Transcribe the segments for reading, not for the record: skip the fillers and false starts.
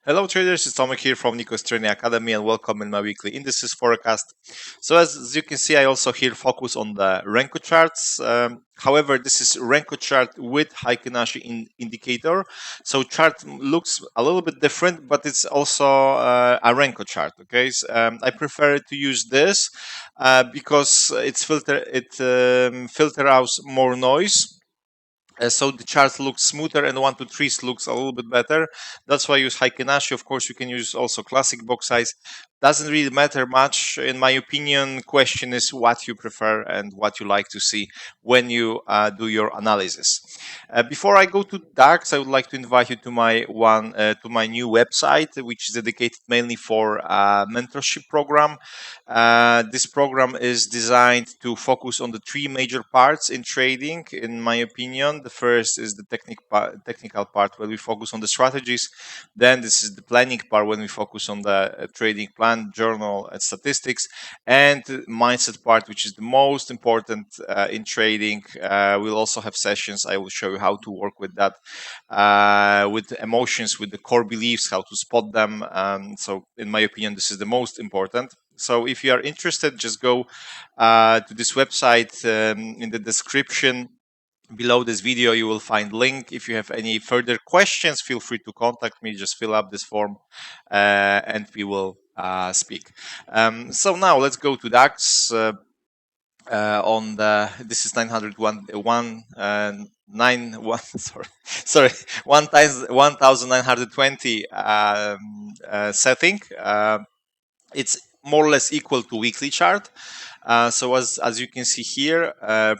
Hello traders, it's Tomek here from Nikos Training Academy and welcome in my weekly indices forecast. So as you can see, I also here focus on the Renko charts. However, this is Renko chart with Heikin-Ashi indicator. So chart looks a little bit different, but it's also a Renko chart. Okay, I prefer to use this because filter out more noise. So the chart looks smoother and 1 to 3 looks a little bit better. That's why I use Heikin-Ashi. Of course, you can use also classic box size. Doesn't really matter much, in my opinion. Question is what you prefer and what you like to see when you do your analysis. Before I go to DAX, I would like to invite you to my new website, which is dedicated mainly for mentorship program. This program is designed to focus on the three major parts in trading, in my opinion. The first is the technical part, where we focus on the strategies. Then this is the planning part, when we focus on the trading plan, journal, and statistics. And mindset part, which is the most important in trading. We'll also have sessions. I will show you how to work with that, with emotions, with the core beliefs, how to spot them. So in my opinion, this is the most important. So if you are interested, just go to this website. In the description below this video, you will find link. If you have any further questions, feel free to contact me. Just fill up this form and we will speak. So now let's go to DAX. On the This is 901 sorry 1920 setting. It's more or less equal to weekly chart. So as you can see here,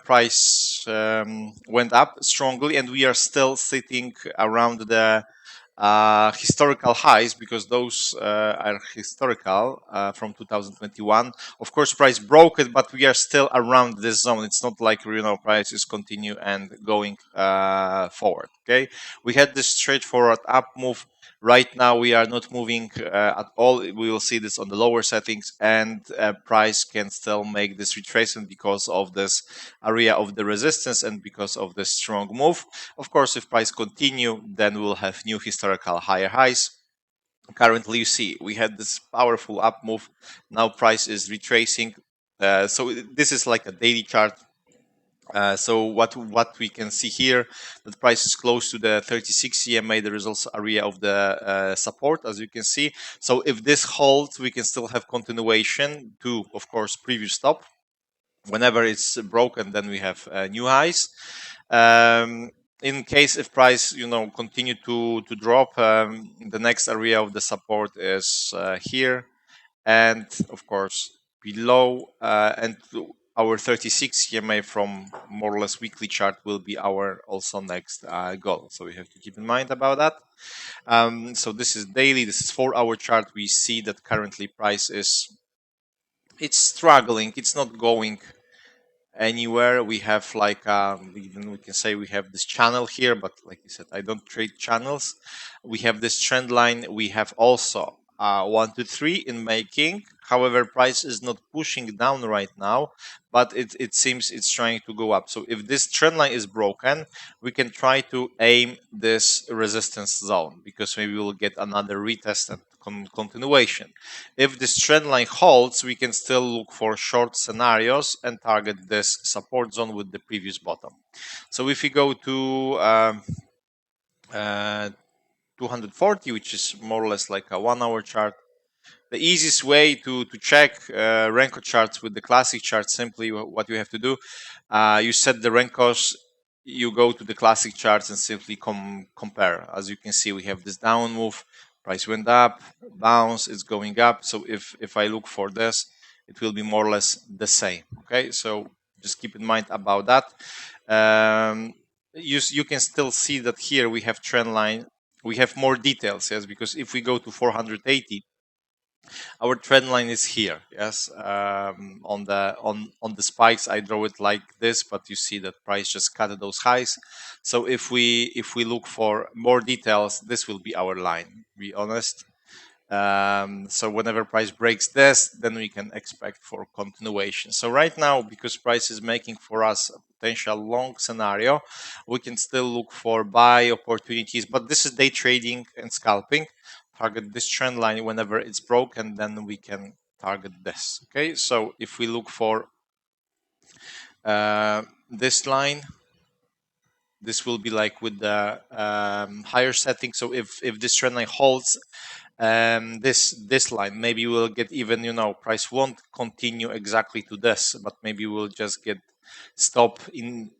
price went up strongly, and we are still sitting around the historical highs, because those are historical from 2021. Of course, price broke it, but we are still around this zone. It's not like prices continue and going forward. Okay, we had this straightforward up move. Right now, we are not moving at all. We will see this on the lower settings, and price can still make this retracement because of this area of the resistance and because of the strong move. Of course, if price continue, then we'll have new historical higher highs. Currently, you see we had this powerful up move. Now price is retracing. So this is like a daily chart. So what we can see here, that price is close to the 36 EMA. There is also area of the support, as you can see. So if this holds, we can still have continuation to, of course, previous stop. Whenever it's broken, then we have new highs. In case if price continue to drop, the next area of the support is here, and of course below, and our 36 EMA from more or less weekly chart will be our also next goal. So we have to keep in mind about that. So this is daily, this is 4-hour chart. We see that currently price it's struggling, it's not going anywhere. We have like even we can say we have this channel here, but like I said, I don't trade channels. We have this trend line. We have also 1 to 3 in making. However, price is not pushing down right now, but it seems it's trying to go up. So if this trend line is broken, we can try to aim this resistance zone, because maybe we'll get another retest and continuation. If this trend line holds, we can still look for short scenarios and target this support zone with the previous bottom. So if we go to 240, which is more or less like a 1-hour chart, the easiest way to check Renko charts with the classic chart, simply what you have to do, you set the Renkos, you go to the classic charts and simply compare. As you can see, we have this down move. Price went up, bounce, it's going up. So if I look for this, it will be more or less the same. Okay, so just keep in mind about that. You can still see that here we have trend line. We have more details, yes, because if we go to 480, our trend line is here, yes. On the spikes, I draw it like this, but you see that price just cut those highs. So if we look for more details, this will be our line, be honest. So whenever price breaks this, then we can expect for continuation. So right now, because price is making for us a potential long scenario, we can still look for buy opportunities, but this is day trading and scalping. target this trend line whenever it's broken, then we can target this. Okay, so if we look for this line, this will be like with the higher setting. So if this trend line holds this line, maybe we'll get even, price won't continue exactly to this, but maybe we'll just get stop in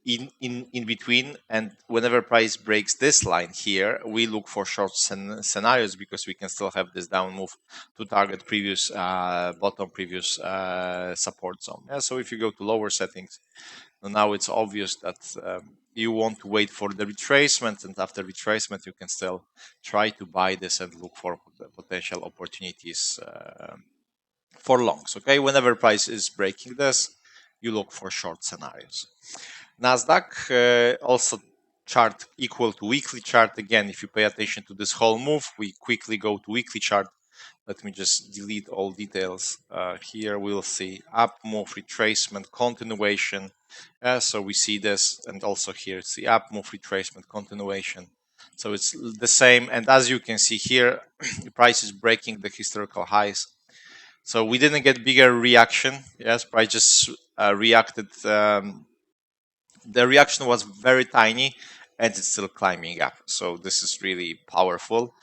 between. And whenever price breaks this line here, we look for short scenarios, because we can still have this down move to target previous bottom, previous support zone. Yeah, so if you go to lower settings, now it's obvious that you want to wait for the retracement, and after retracement you can still try to buy this and look for potential opportunities for longs. Okay, whenever price is breaking this, you look for short scenarios. NASDAQ also chart equal to weekly chart. Again, if you pay attention to this whole move, we quickly go to weekly chart. Let me just delete all details. Here we'll see up move, retracement, continuation. So we see this, and also here it's the up move, retracement, continuation. So it's the same, and as you can see here, the price is breaking the historical highs. So we didn't get bigger reaction. Yes, price just reacted. The reaction was very tiny, and it's still climbing up. So this is really powerful.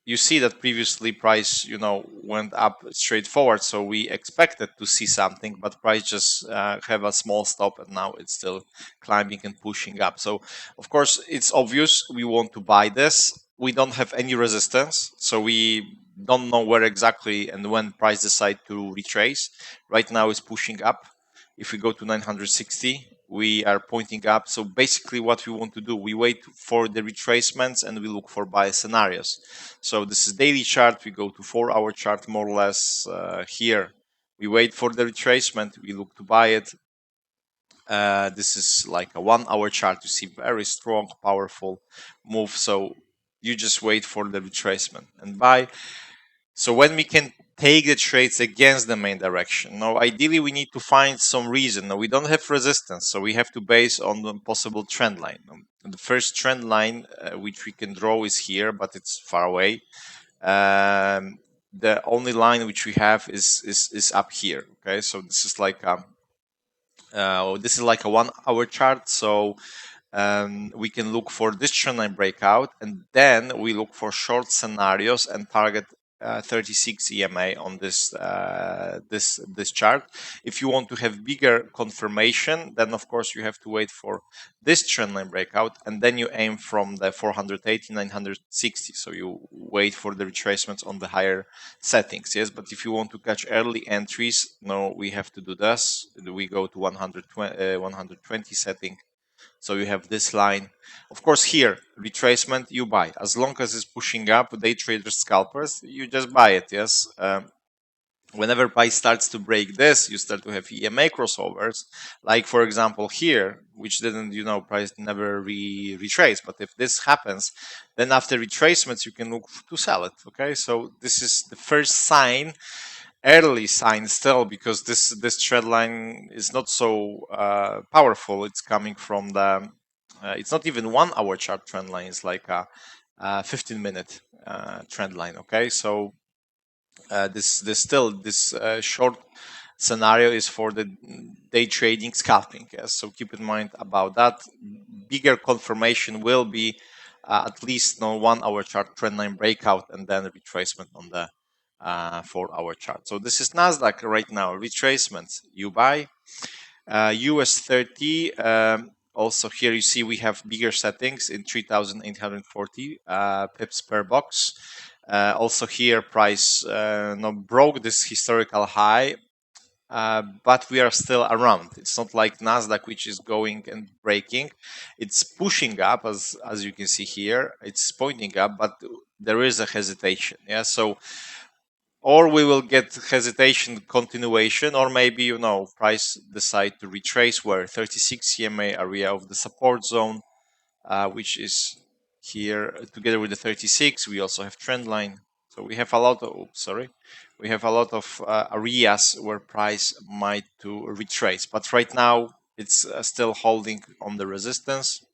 You see that previously price, went up straightforward, so we expected to see something, but price just have a small stop, and now it's still climbing and pushing up. So of course it's obvious we want to buy this. We don't have any resistance, so we don't know where exactly and when price decide to retrace. Right now it's pushing up. If we go to 960, we are pointing up. So basically what we want to do, we wait for the retracements and we look for buy scenarios. So this is daily chart. We go to 4-hour chart, more or less. Here we wait for the retracement, we look to buy it. This is like a 1-hour chart. You see very strong, powerful move. So you just wait for the retracement and buy. So when we can take the trades against the main direction, now ideally we need to find some reason. Now we don't have resistance, so we have to base on the possible trend line. The first trend line which we can draw is here, but it's far away. The only line which we have is up here. Okay, so this is like a 1-hour chart. So we can look for this trend line breakout, and then we look for short scenarios and target 36 EMA on this chart. If you want to have bigger confirmation, then of course you have to wait for this trend line breakout, and then you aim from the 480, 960. So you wait for the retracements on the higher settings. Yes, but if you want to catch early entries, no, we have to do this. We go to 120 setting. So you have this line. Of course, here, retracement, you buy. As long as it's pushing up, day traders, scalpers, you just buy it, yes? Whenever price starts to break this, you start to have EMA crossovers. Like, for example, here, which didn't, price never retrace. But if this happens, then after retracements, you can look to sell it, okay? So this is the first sign, early sign still, because this trend line is not so powerful. It's coming from the it's not even 1-hour chart trend line. It's like a 15-minute trend line. Okay, so this short scenario is for the day trading scalping. Yes, so keep in mind about that. Bigger confirmation will be at least 1-hour chart trend line breakout, and then retracement on the 4-hour chart. So this is NASDAQ right now. Retracements, you buy. US 30. Also here you see we have bigger settings in 3,840 pips per box. Also here price broke this historical high, but we are still around. It's not like NASDAQ, which is going and breaking. It's pushing up, as you can see here. It's pointing up, but there is a hesitation. Yeah, so or we will get hesitation continuation, or maybe price decide to retrace where 36 EMA area of the support zone, which is here together with the 36. We also have trend line. So we have a lot of we have a lot of areas where price might to retrace, but right now it's still holding on the resistance.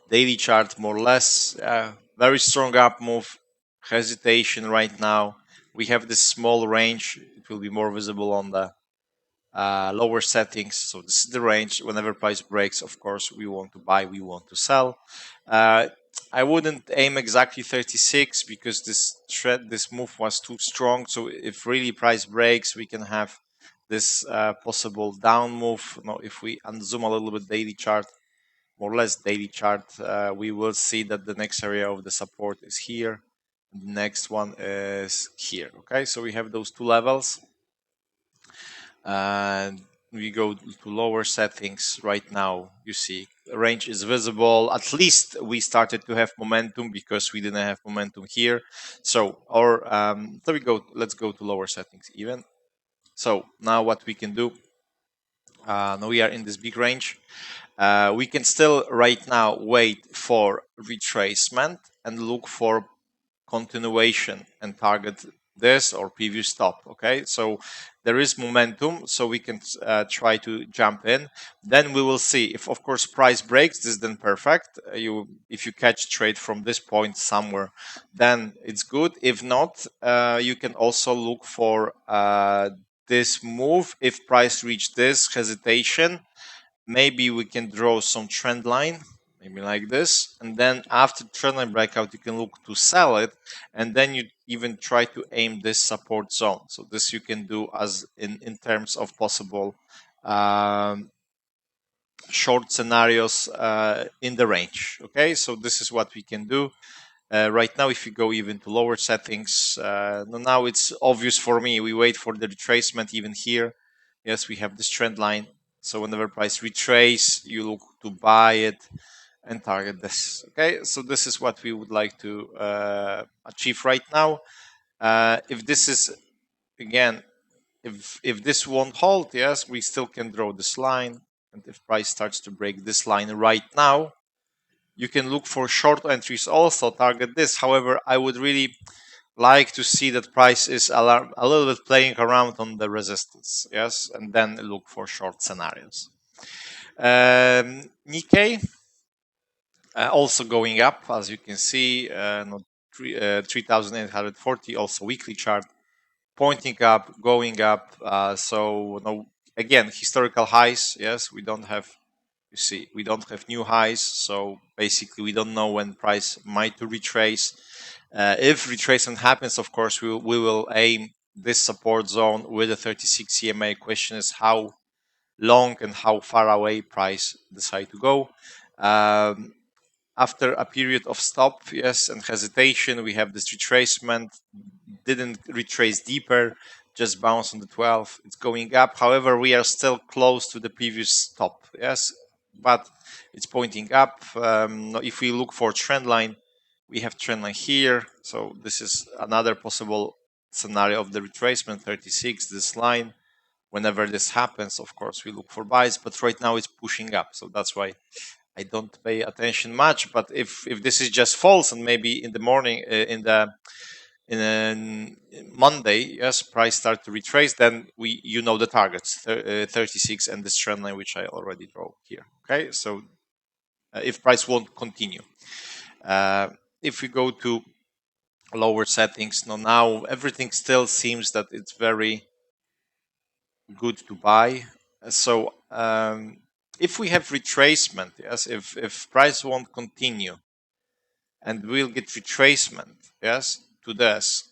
Daily chart, more or less, very strong up move, hesitation right now. We have this small range. It will be more visible on the lower settings. So this is the range. Whenever price breaks, of course, we want to buy, we want to sell. I wouldn't aim exactly 36 because this move was too strong. So if really price breaks, we can have this possible down move. Now, if we unzoom a little bit daily chart, more or less daily chart, we will see that the next area of the support is here. The next one is here. Okay, so we have those two levels. And we go to lower settings right now. You see range is visible. At least we started to have momentum because we didn't have momentum here. So let's go to lower settings even. So now what we can do, now we are in this big range. We can still right now wait for retracement and look for continuation and target this or previous stop. Okay, so there is momentum, so we can try to jump in. Then we will see if, of course, price breaks this, then perfect. If you catch trade from this point somewhere, then it's good. If not, you can also look for this move. If price reach this hesitation, maybe we can draw some trend line, maybe like this, and then after trend line breakout you can look to sell it, and then you even try to aim this support zone. So this you can do as in terms of possible short scenarios in the range. Okay, so this is what we can do. Right now, if you go even to lower settings, now it's obvious for me. We wait for the retracement even here. Yes, we have this trend line. So whenever price retrace, you look to buy it and target this. Okay, so this is what we would like to achieve right now. If this is, again, if this won't hold, yes, we still can draw this line. And if price starts to break this line right now, you can look for short entries also, target this. However, I would really like to see that price is a little bit playing around on the resistance, yes, and then look for short scenarios. Nikkei also going up, as you can see, 3,840, also weekly chart, pointing up, going up. So no, again, historical highs, yes, we don't have, you see, we don't have new highs, so basically we don't know when price might retrace. If retracement happens, of course, we will aim this support zone with the 36 EMA. Question is how long and how far away price decide to go. After a period of stop, yes, and hesitation, we have this retracement. Didn't retrace deeper, just bounce on the 12. It's going up. However, we are still close to the previous stop, yes, but it's pointing up. If we look for trend line, we have trend line here. So this is another possible scenario of the retracement, 36, this line. Whenever this happens, of course, we look for buys, but right now it's pushing up. So that's why I don't pay attention much. But if this is just false, and maybe in the morning, in Monday, yes, price start to retrace, then the targets 36 and this trend line which I already draw here. Okay, so if price won't continue, if we go to lower settings, now everything still seems that it's very good to buy. So if we have retracement, yes, if price won't continue and we'll get retracement, yes, to this,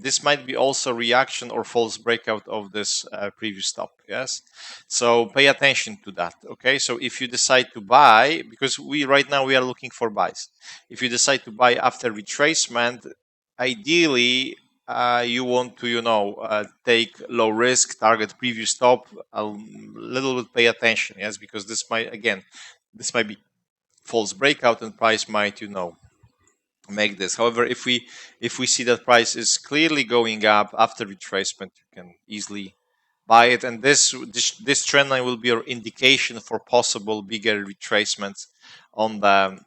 this might be also reaction or false breakout of this previous stop, yes. So pay attention to that. Okay, so if you decide to buy, because right now we are looking for buys, if you decide to buy after retracement, ideally you want to take low risk, target previous stop, a little bit pay attention, yes, because this might be false breakout and price might make this. However, if we see that price is clearly going up after retracement, you can easily buy it, and this trend line will be your indication for possible bigger retracements on the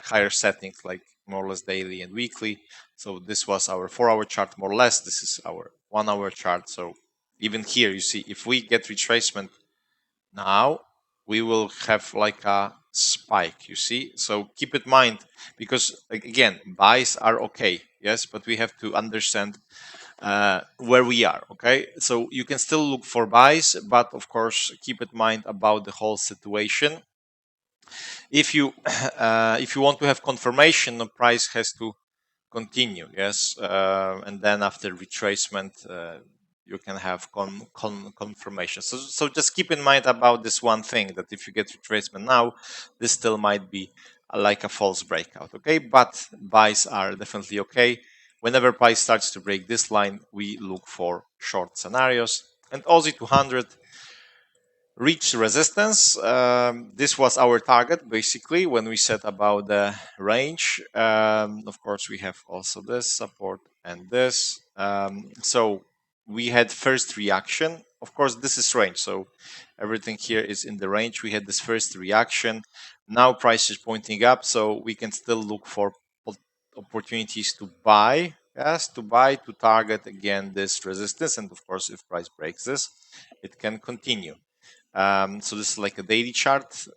higher settings, like more or less daily and weekly. So this was our 4-hour chart, more or less. This is our 1-hour chart. So even here, you see, if we get retracement now, we will have like a spike, you see. So keep in mind, because again, buys are okay, yes, but we have to understand where we are. Okay, so you can still look for buys, but of course keep in mind about the whole situation. If you want to have confirmation, the price has to continue, yes, and then after retracement you can have confirmation. So just keep in mind about this one thing, that if you get retracement now, this still might be like a false breakout. Okay, but buys are definitely okay. Whenever price starts to break this line, we look for short scenarios. And Aussie 200 reached resistance. This was our target basically when we set about the range. Of course, we have also this support and this. So we had first reaction. Of course, this is range, so everything here is in the range. We had this first reaction. Now price is pointing up, so we can still look for opportunities to buy. Yes, to buy, to target again this resistance, and of course, if price breaks this, it can continue. So this is like a daily chart.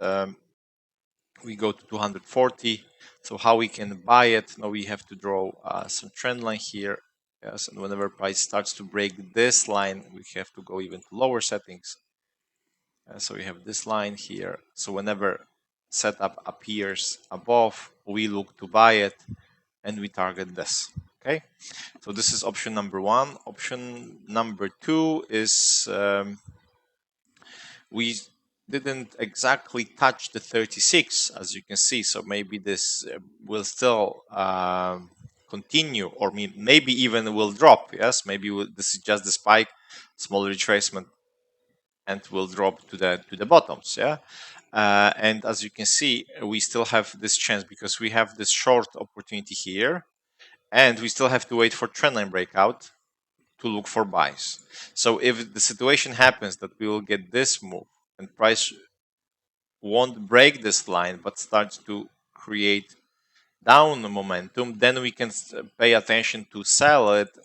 We go to 240. So how we can buy it? Now we have to draw some trend line here. Yes, and whenever price starts to break this line, we have to go even to lower settings. So we have this line here. So whenever setup appears above, we look to buy it, and we target this. Okay. So this is option number one. Option number two is we didn't exactly touch the 36, as you can see, so maybe this will still continue, or maybe even will drop. Yes, maybe this is just the spike, small retracement, and will drop to the bottoms. Yeah. And as you can see, we still have this chance because we have this short opportunity here, and we still have to wait for trendline breakout to look for buys. So if the situation happens that we will get this move and price won't break this line but starts to create down momentum, then we can pay attention to sell it.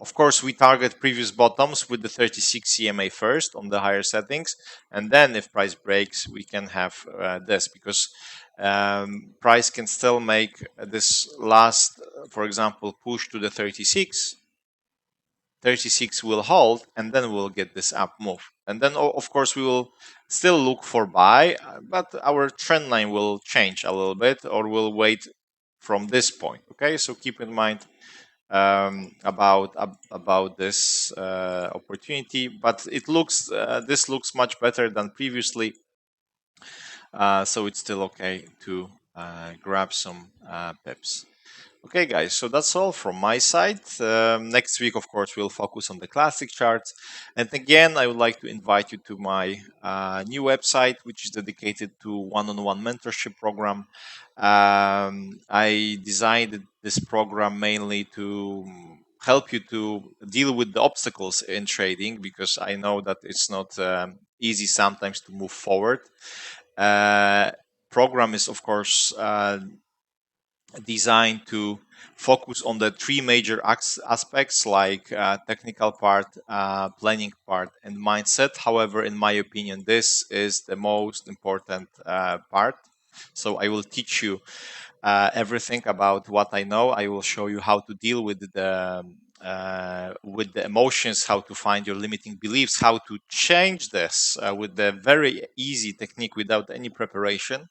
Of course, we target previous bottoms with the 36 EMA first on the higher settings, and then if price breaks, we can have this, because price can still make this last, for example, push to the 36. 36 will hold, and then we'll get this up move, and then of course we will still look for buy, but our trend line will change a little bit, or we'll wait from this point. Okay, so keep in mind about this opportunity, but it looks this looks much better than previously, so it's still okay to grab some pips. Okay, guys, so that's all from my side. Next week, of course, we'll focus on the classic charts. And again, I would like to invite you to my new website, which is dedicated to one-on-one mentorship program. I designed this program mainly to help you to deal with the obstacles in trading, because I know that it's not easy sometimes to move forward. Program is, of course, designed to focus on the three major aspects, like technical part, planning part, and mindset. However, in my opinion, this is the most important part. So I will teach you everything about what I know. I will show you how to deal with the emotions, how to find your limiting beliefs, how to change this with the very easy technique without any preparation.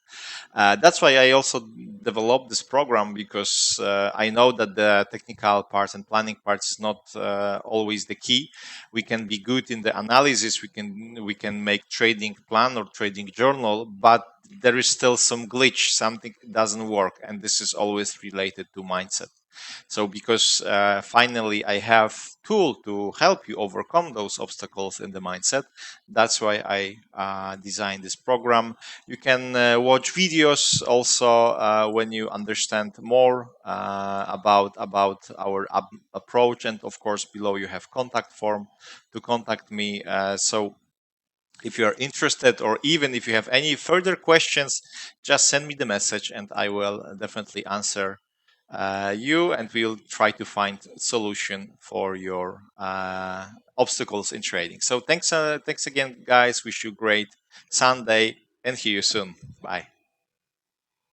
That's why I also developed this program, because I know that the technical parts and planning parts is not always the key. We can be good in the analysis, we can make trading plan or trading journal, but there is still some glitch, something doesn't work, and this is always related to mindset. So because finally I have tool to help you overcome those obstacles in the mindset, that's why I designed this program. You can watch videos also when you understand more about our approach, and of course below you have contact form to contact me. So if you are interested, or even if you have any further questions, just send me the message and I will definitely answer you, and we'll try to find solution for your obstacles in trading. So thanks again, guys. Wish you great Sunday, and see you soon. Bye.